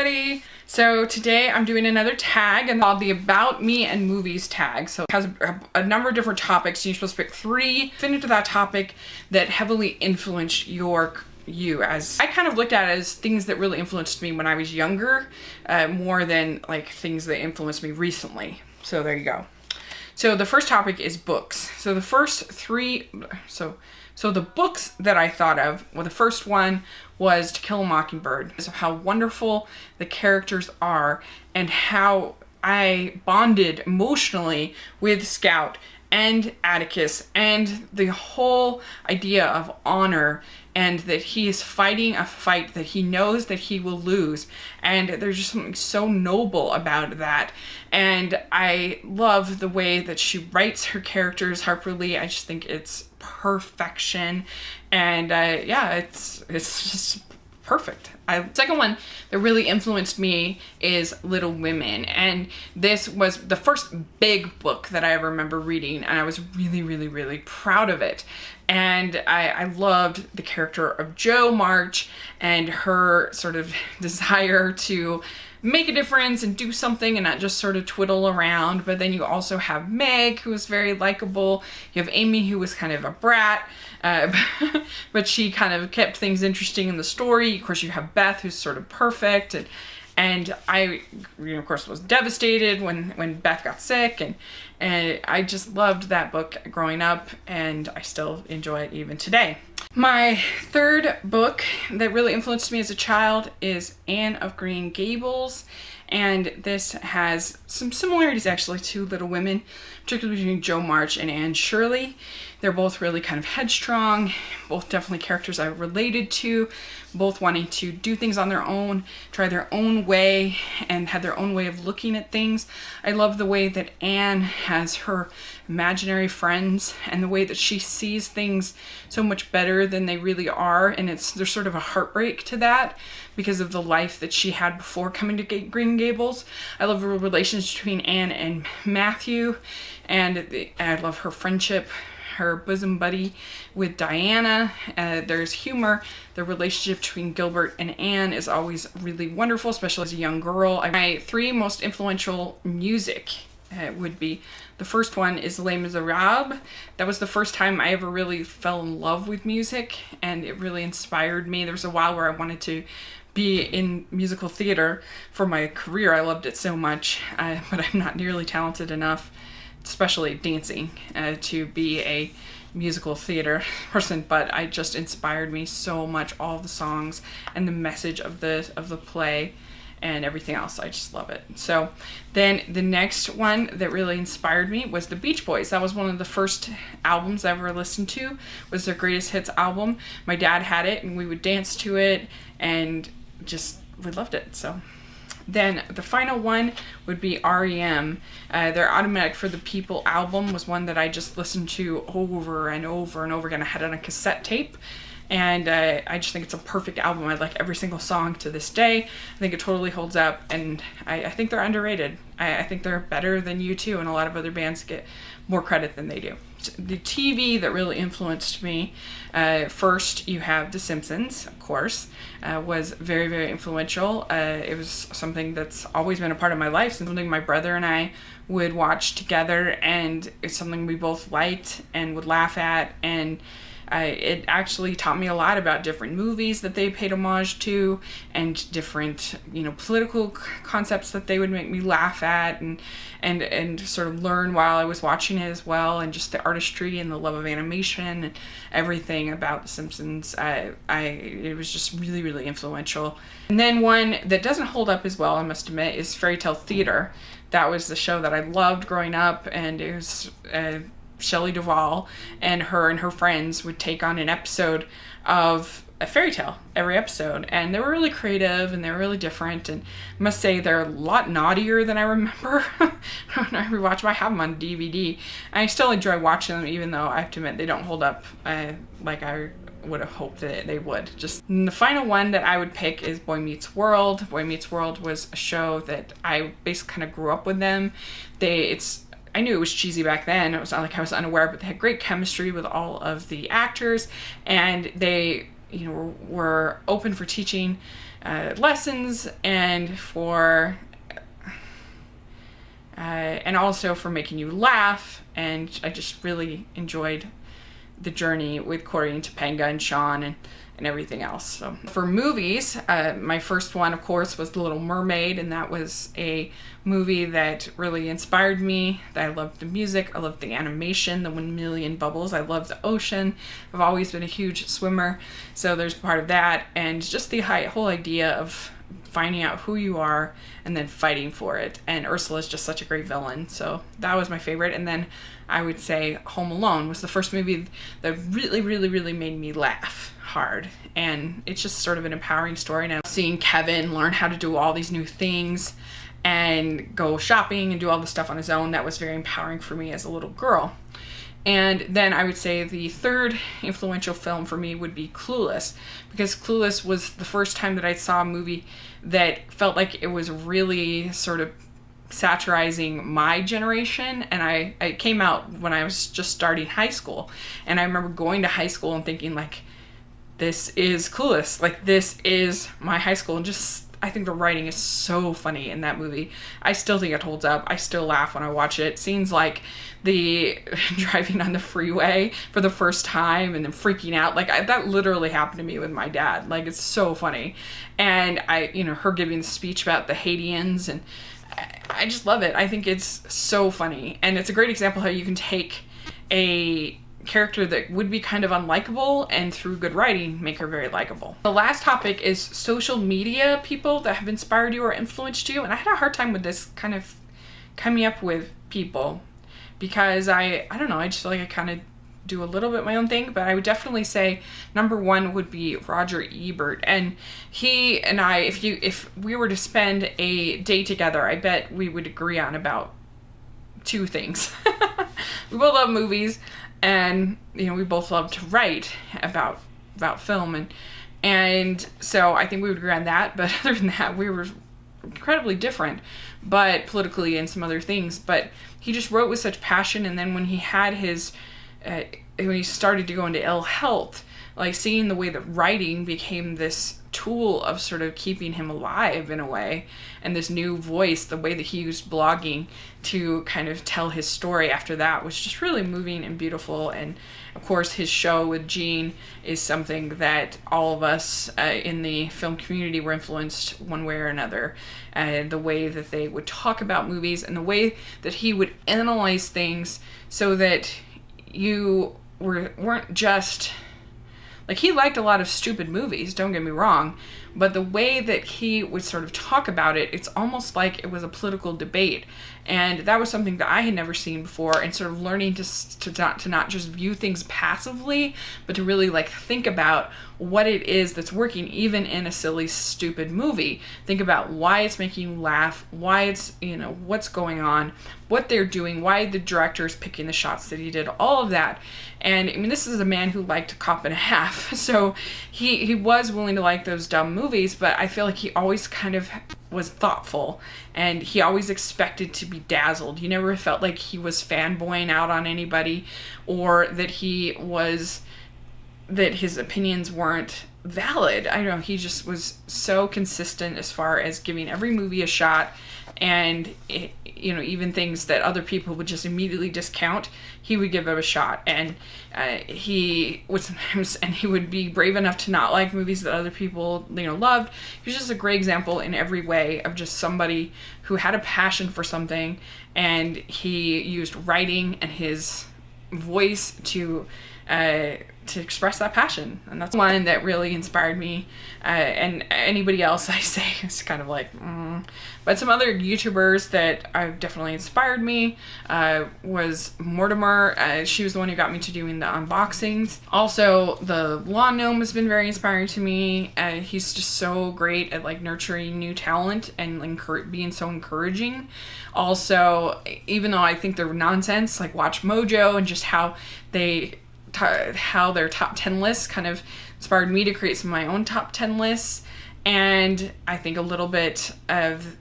everybody. So today I'm doing another tag and called the About Me and Movies tag. So it has a number of different topics. You're supposed to pick 3, fit into that topic that heavily influenced you. As I kind of looked at it as things that really influenced me when I was younger, more than like things that influenced me recently. So there you go. So the first topic is books. So the first 3, so the books that I thought of, well, the first one was To Kill a Mockingbird. So how wonderful the characters are and how I bonded emotionally with Scout and Atticus and the whole idea of honor, and that he is fighting a fight that he knows that he will lose, and there's just something so noble about that. And I love the way that she writes her characters, Harper Lee. I just think it's perfection, and yeah, it's just perfect. Second one that really influenced me is Little Women, and this was the first big book that I ever remember reading, and I was really proud of it. And I loved the character of Jo March and her sort of desire to make a difference and do something and not just sort of twiddle around. But then you also have Meg, who was very likable. You have Amy, who was kind of a brat, but she kind of kept things interesting in the story. Of course, you have Beth, who's sort of perfect, and I, of course, was devastated when Beth got sick, and I just loved that book growing up, and I still enjoy it even today. My third book that really influenced me as a child is Anne of Green Gables, and this has some similarities actually to Little Women, particularly between Jo March and Anne Shirley. They're both really kind of headstrong, both definitely characters I related to, both wanting to do things on their own, try their own way, and have their own way of looking at things. I love the way that Anne has her imaginary friends and the way that she sees things so much better than they really are, and there's sort of a heartbreak to that because of the life that she had before coming to Green Gables. I love the relationship between Anne and Matthew, and I love her friendship, her bosom buddy with Diana. There's humor. The relationship between Gilbert and Anne is always really wonderful, especially as a young girl. My 3 most influential music would be, the first one is Les Miserables. That was the first time I ever really fell in love with music, and it really inspired me. There was a while where I wanted to be in musical theater for my career. I loved it so much, but I'm not nearly talented enough, especially dancing, to be a musical theater person. But it just inspired me so much, all the songs and the message of the play and everything else. I just love it. So then the next one that really inspired me was the Beach Boys. That was one of the first albums I ever listened to, was their greatest hits album. My dad had it and we would dance to it, and we loved it. So then the final one would be REM. Their Automatic for the People album was one that I just listened to over and over and over again. I had it on a cassette tape, and I just think it's a perfect album. I like every single song to this day. I think it totally holds up, and I think they're underrated. I think they're better than U2, and a lot of other bands get more credit than they do. The TV that really influenced me, first you have The Simpsons, of course, was very influential. It was something that's always been a part of my life, something my brother and I would watch together, and it's something we both liked and would laugh at, and it actually taught me a lot about different movies that they paid homage to, and different, political concepts that they would make me laugh at, and sort of learn while I was watching it as well, and just the artistry and the love of animation and everything about The Simpsons. It was just really influential. And then one that doesn't hold up as well, I must admit, is Fairy Tale Theater. That was the show that I loved growing up, and it was Shelley Duvall and her friends would take on an episode of a fairy tale every episode, and they were really creative and they were really different, and I must say they're a lot naughtier than I remember when I rewatch them. I have them on DVD, and I still enjoy watching them, even though I have to admit they don't hold up like I would have hoped that they would. And the final one that I would pick is Boy Meets World. Boy Meets World was a show that I basically kind of grew up with them. I knew it was cheesy back then. It was not like I was unaware, but they had great chemistry with all of the actors, and they, were open for teaching lessons and and also for making you laugh. And I just really enjoyed the journey with Corey and Topanga and Sean and everything else. So for movies, my first one, of course, was The Little Mermaid, and that was a movie that really inspired me. I loved the music, I loved the animation, the 1,000,000 bubbles, I love the ocean. I've always been a huge swimmer, so there's part of that, and just the whole idea of finding out who you are and then fighting for it. And Ursula's just such a great villain, so that was my favorite. And then I would say Home Alone was the first movie that really, really, really made me laugh hard. And it's just sort of an empowering story. Now seeing Kevin learn how to do all these new things and go shopping and do all the stuff on his own, that was very empowering for me as a little girl. And then I would say the third influential film for me would be Clueless, because Clueless was the first time that I saw a movie that felt like it was really sort of satirizing my generation. And I came out when I was just starting high school, and I remember going to high school and thinking, like, this is Clueless, like this is my high school. And just, I think the writing is so funny in that movie. I still think it holds up. I still laugh when I watch it. Scenes like the driving on the freeway for the first time and then freaking out, like that literally happened to me with my dad. Like, it's so funny. And her giving the speech about the Haitians, and I just love it. I think it's so funny, and it's a great example how you can take a character that would be kind of unlikable and through good writing make her very likable. The last topic is social media people that have inspired you or influenced you. And I had a hard time with this, kind of coming up with people, because I don't know, I just feel like I kind of do a little bit my own thing. But I would definitely say number one would be Roger Ebert. And he and I, if we were to spend a day together, I bet we would agree on about two things. We both love movies, and we both love to write about film, and so I think we would agree on that. But other than that, we were incredibly different, but politically and some other things. But he just wrote with such passion, and then when he had his when he started to go into ill health, like seeing the way that writing became this tool of sort of keeping him alive in a way, and this new voice, the way that he used blogging to kind of tell his story after that was just really moving and beautiful. And of course his show with Gene is something that all of us in the film community were influenced one way or another. The way that they would talk about movies and the way that he would analyze things so that you weren't just like, he liked a lot of stupid movies, don't get me wrong, but the way that he would sort of talk about it, it's almost like it was a political debate. And that was something that I had never seen before, and sort of learning to not just view things passively, but to really like think about what it is that's working, even in a silly, stupid movie. Think about why it's making you laugh, why it's, what's going on, what they're doing, why the director is picking the shots that he did, all of that. And I mean, this is a man who liked a cop and a half, so he was willing to like those dumb movies, but I feel like he always kind of was thoughtful, and he always expected to be dazzled. You never felt like he was fanboying out on anybody, or that that his opinions weren't valid. I don't know, he just was so consistent as far as giving every movie a shot, and even things that other people would just immediately discount, he would give it a shot. And he would be brave enough to not like movies that other people loved. He was just a great example in every way of just somebody who had a passion for something, and he used writing and his voice to express that passion. And that's one that really inspired me. And anybody else I say is kind of like, But some other YouTubers that have definitely inspired me was Mortimer. She was the one who got me to doing the unboxings. Also, the Lawn Gnome has been very inspiring to me. He's just so great at like nurturing new talent and being so encouraging. Also, even though I think they're nonsense, like Watch Mojo and just how their top 10 lists kind of inspired me to create some of my own top 10 lists. And I think a little bit of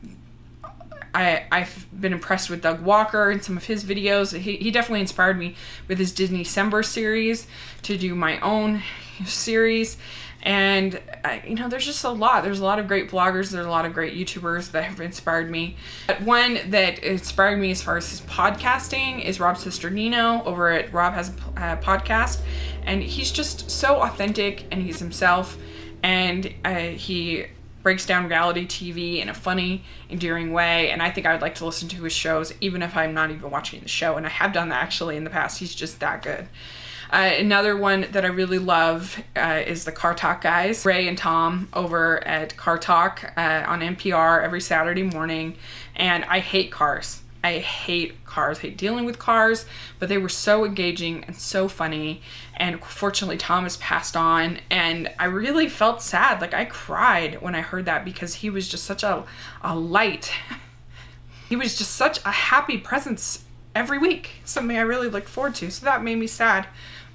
I've been impressed with Doug Walker and some of his videos. He definitely inspired me with his Disney December series to do my own series. And you know, there's just a lot. There's a lot of great bloggers. There's a lot of great YouTubers that have inspired me. But one that inspired me as far as his podcasting is Rob's sister Nino over at Rob Has a Podcast. And he's just so authentic, and he's himself. And he breaks down reality TV in a funny, endearing way. And I think I would like to listen to his shows even if I'm not even watching the show. And I have done that actually in the past. He's just that good. Another one that I really love is the Car Talk guys, Ray and Tom over at Car Talk on NPR every Saturday morning. And I hate cars. I hate cars, hate dealing with cars, but they were so engaging and so funny. And fortunately, Tom has passed on, and I really felt sad. Like, I cried when I heard that, because he was just such a light. He was just such a happy presence every week, something I really looked forward to. So that made me sad.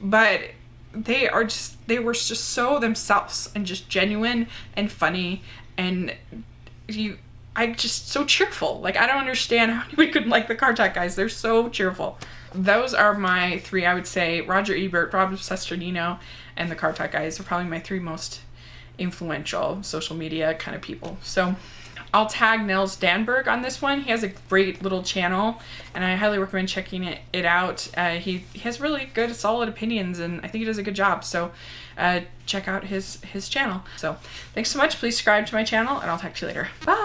But they were just so themselves and just genuine and funny, and I'm just so cheerful. Like, I don't understand how anybody could like the Car Talk guys. They're so cheerful. Those are my three, I would say. Roger Ebert, Rob Sesternino, and the Car Talk guys are probably my three most influential social media kind of people. So I'll tag Nels Danberg on this one. He has a great little channel, and I highly recommend checking it out. He has really good, solid opinions, and I think he does a good job. So check out his channel. So thanks so much. Please subscribe to my channel, and I'll talk to you later. Bye!